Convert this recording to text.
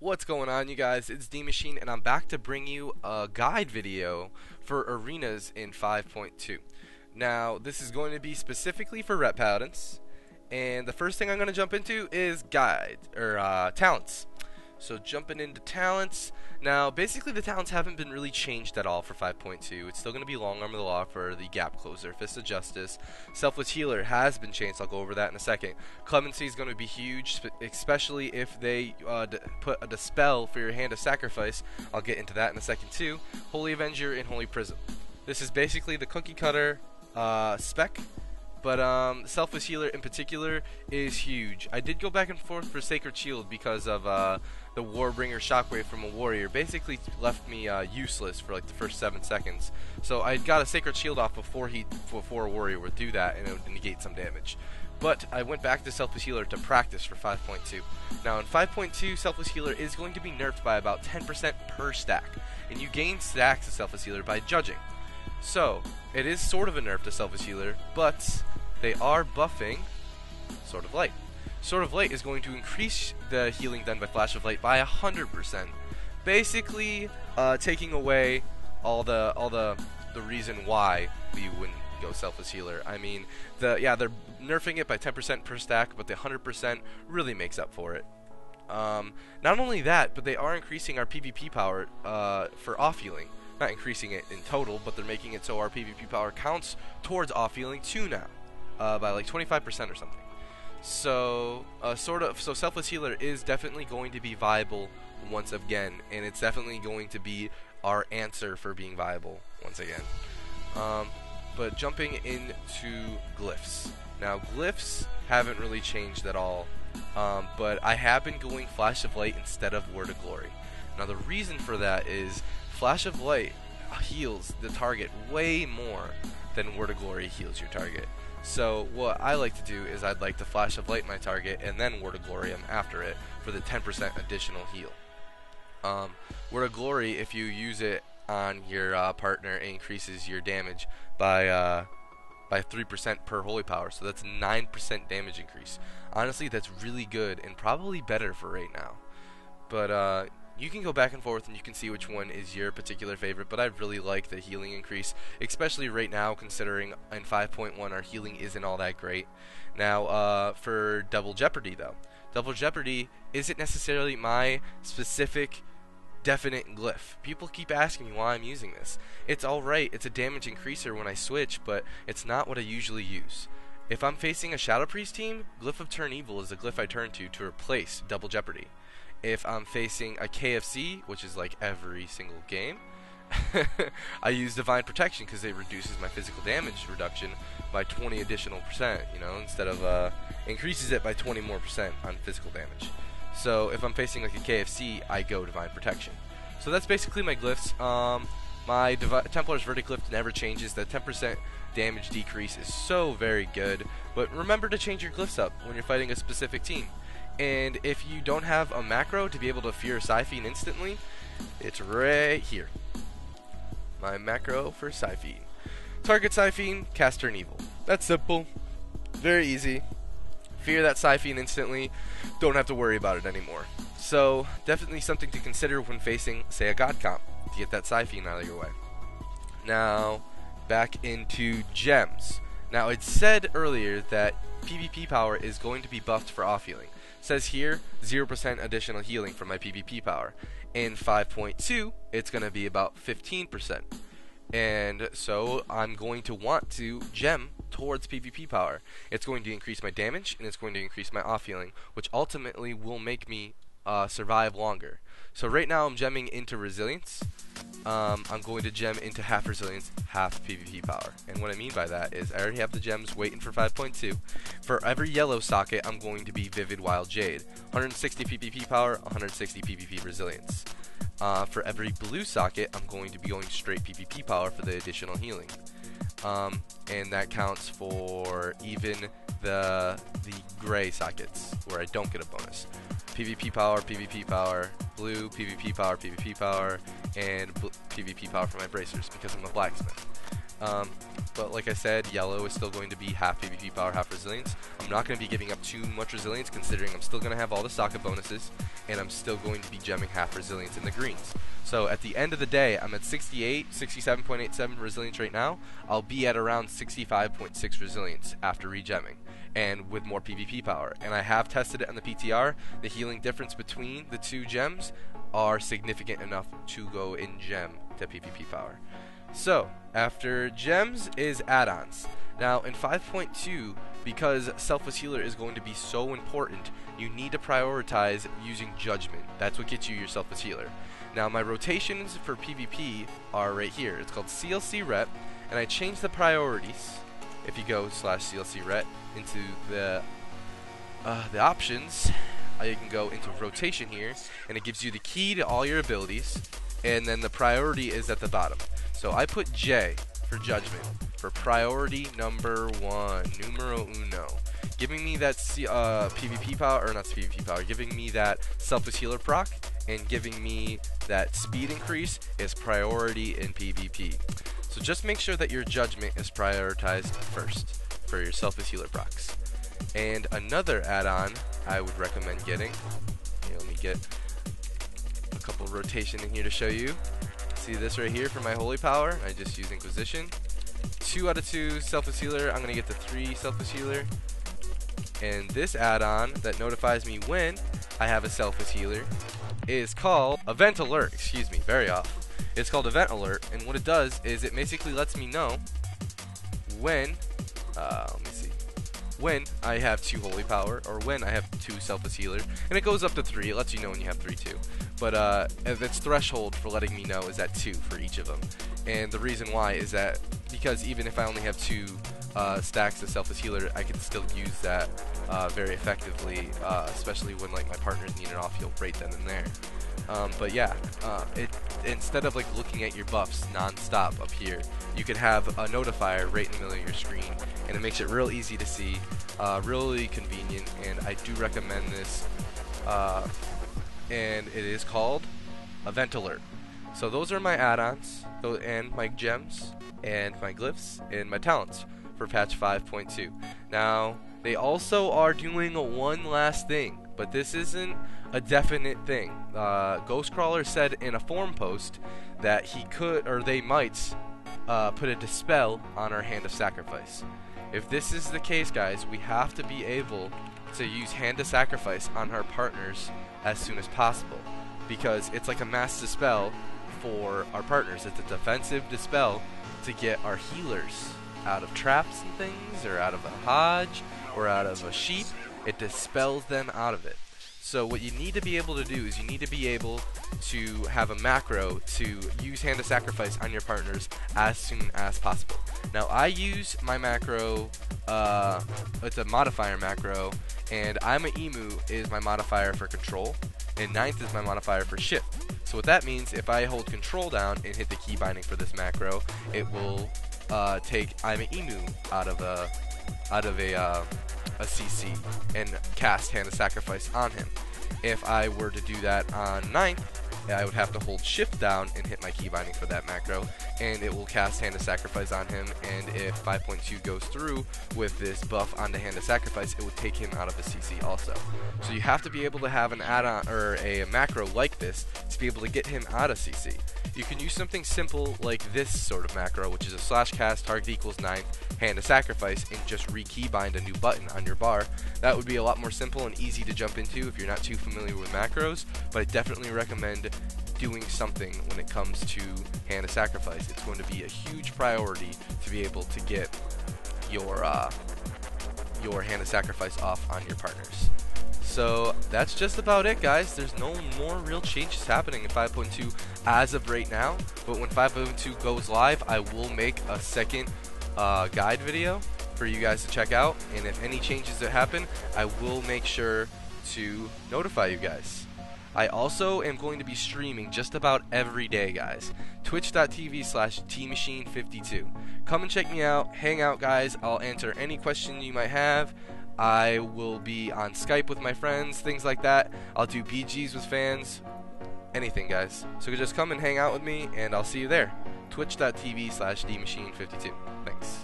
What's going on, you guys? It's Dmachine, and I'm back to bring you a guide video for arenas in 5.2. Now, this is going to be specifically for Rep Paladins, and the first thing I'm going to jump into is talents. So jumping into talents. Now, basically the talents haven't been really changed at all for 5.2. It's still going to be Long Arm of the Law for the Gap Closer. Fist of Justice. Selfless Healer has been changed. I'll go over that in a second. Clemency is going to be huge, especially if they put a Dispel for your Hand of Sacrifice. I'll get into that in a second too. Holy Avenger and Holy Prism. This is basically the cookie cutter spec. But Selfless Healer in particular is huge. I did go back and forth for Sacred Shield because of the Warbringer Shockwave from a Warrior. Basically left me useless for like the first 7 seconds. So I got a Sacred Shield off before a Warrior would do that, and it would negate some damage. But I went back to Selfless Healer to practice for 5.2. Now in 5.2, Selfless Healer is going to be nerfed by about 10% per stack. And you gain stacks of Selfless Healer by judging. So, it is sort of a nerf to Selfless Healer, but they are buffing Sword of Light. Sword of Light is going to increase the healing done by Flash of Light by 100%. Basically, taking away all the reason why we wouldn't go Selfless Healer. I mean, they're nerfing it by 10% per stack, but the 100% really makes up for it. Not only that, but they are increasing our PvP power for off healing. Not increasing it in total, but they're making it so our PvP power counts towards off healing too now, by like 25% or something. So, so Selfless Healer is definitely going to be viable once again, and it's definitely going to be our answer for being viable once again. But jumping into glyphs. Now, glyphs haven't really changed at all, but I have been going Flash of Light instead of Word of Glory. Now, the reason for that is Flash of Light heals the target way more than Word of Glory heals your target. So what I like to do is I'd like to Flash of Light my target and then Word of Glory him after it for the 10% additional heal. Word of Glory, if you use it on your partner, it increases your damage by 3% per holy power, so that's 9% damage increase. Honestly, that's really good and probably better for right now. But you can go back and forth and you can see which one is your particular favorite, but I really like the healing increase, especially right now considering in 5.1 our healing isn't all that great. Now, for Double Jeopardy though. Double Jeopardy isn't necessarily my specific definite glyph. People keep asking me why I'm using this. It's alright, it's a damage increaser when I switch, but it's not what I usually use. If I'm facing a Shadow Priest team, Glyph of Turn Evil is the glyph I turn to replace Double Jeopardy. If I'm facing a KFC, which is like every single game, I use Divine Protection because it reduces my physical damage reduction by 20 additional %, you know, instead of increases it by 20 more % on physical damage. So if I'm facing like a KFC, I go Divine Protection. So that's basically my glyphs. My Templar's Verdict glyph never changes. The 10% damage decrease is so very good, but remember to change your glyphs up when you're fighting a specific team. And if you don't have a macro to be able to fear Siphene instantly, it's right here. My macro for Siphene. Target Siphene, cast Turn Evil. That's simple. Very easy. Fear that Siphene instantly. Don't have to worry about it anymore. So, definitely something to consider when facing, say, a God comp, to get that Siphene out of your way. Now, back into gems. Now, it said earlier that PvP power is going to be buffed for off healing. Says here 0% additional healing for my PvP power. In 5.2 it's going to be about 15%, and so I'm going to want to gem towards PvP power. It's going to increase my damage and it's going to increase my off healing, which ultimately will make me survive longer. So right now I'm gemming into resilience. I'm going to gem into half resilience, half PvP power. And what I mean by that is I already have the gems waiting for 5.2. For every yellow socket, I'm going to be Vivid Wild Jade. 160 PvP power, 160 PvP resilience. For every blue socket, I'm going to be going straight PvP power for the additional healing. And that counts for even the gray sockets, where I don't get a bonus. PvP power, blue, PvP power, and PvP power for my bracers, because I'm a blacksmith. but like I said, yellow is still going to be half PvP power, half resilience. I'm not going to be giving up too much resilience considering I'm still going to have all the socket bonuses, and I'm still going to be gemming half resilience in the greens. So at the end of the day, I'm at 67.87 resilience right now. I'll be at around 65.6 resilience after regemming, and with more PvP power. And I have tested it on the PTR. The healing difference between the two gems are significant enough to go in gem to PvP power. So after gems is add-ons. Now in 5.2, because Selfless Healer is going to be so important, you need to prioritize using Judgment. That's what gets you your Selfless Healer. Now my rotations for PvP are right here. It's called CLC Ret, and I changed the priorities. If you go /CLC Ret into the options, you can go into rotation here, and it gives you the key to all your abilities, and then the priority is at the bottom. So I put J for Judgment for priority number 1, numero uno, giving me that PvP power, or not PvP power, giving me that Selfless Healer proc, and giving me that speed increase is priority in PvP. So just make sure that your Judgment is prioritized first for your Selfless Healer procs. And another add-on I would recommend getting, here, let me get a couple rotation in here to show you. See this right here for my Holy Power, I just use Inquisition. 2 out of 2 Selfless Healer, I'm going to get the 3 Selfless Healer. And this add-on that notifies me when I have a Selfless Healer is called Event Alert, excuse me, very off. It's called Event Alert, and what it does is it basically lets me know when, when I have 2 Holy Power, or when I have 2 Selfless Healer, and it goes up to 3. It lets you know when you have 3 too. But its threshold for letting me know is at 2 for each of them. And the reason why is that because even if I only have 2 stacks of Selfless Healer, I can still use that very effectively, especially when like my partners need an off-heal right then and there. But yeah, instead of like looking at your buffs non-stop up here, you could have a notifier right in the middle of your screen, and it makes it real easy to see, really convenient, and I do recommend this, and it is called Event Alert. So those are my add-ons, and my gems, and my glyphs, and my talents for patch 5.2. Now, they also are doing one last thing, but this isn't a definite thing. Ghostcrawler said in a forum post that he could, or they might, put a dispel on our Hand of Sacrifice. If this is the case, guys, we have to be able to use Hand of Sacrifice on our partners as soon as possible, because it's like a mass dispel for our partners. It's a defensive dispel to get our healers out of traps and things, or out of a Hodge, or out of a sheep. It dispels them out of it. So what you need to be able to do is you need to be able to have a macro to use Hand of Sacrifice on your partners as soon as possible. Now I use my macro, it's a modifier macro, and I'm a Emu is my modifier for control, and 9th is my modifier for shift. So what that means, if I hold control down and hit the key binding for this macro, it will take I'm a Emu out of a CC and cast Hand of Sacrifice on him. If I were to do that on 9th, I would have to hold shift down and hit my key binding for that macro, and it will cast Hand of Sacrifice on him, and if 5.2 goes through with this buff on the Hand of Sacrifice, it would take him out of a CC also. So you have to be able to have an add-on or a macro like this to be able to get him out of CC. You can use something simple like this sort of macro, which is a /cast target equals 9th Hand of Sacrifice, and just re-keybind a new button on your bar. That would be a lot more simple and easy to jump into if you're not too familiar with macros, but I definitely recommend doing something when it comes to Hand of Sacrifice. It's going to be a huge priority to be able to get your Hand of Sacrifice off on your partners. So that's just about it, guys. There's no more real changes happening in 5.2 as of right now, but when 5.2 goes live, I will make a second guide video for you guys to check out, and if any changes that happen, I will make sure to notify you guys. I also am going to be streaming just about every day, guys. Twitch.tv/Dmachine52. Come and check me out, hang out, guys. I'll answer any question you might have. I will be on Skype with my friends, things like that. I'll do BGs with fans, anything, guys. So just come and hang out with me, and I'll see you there. Twitch.tv/Dmachine52. Thanks.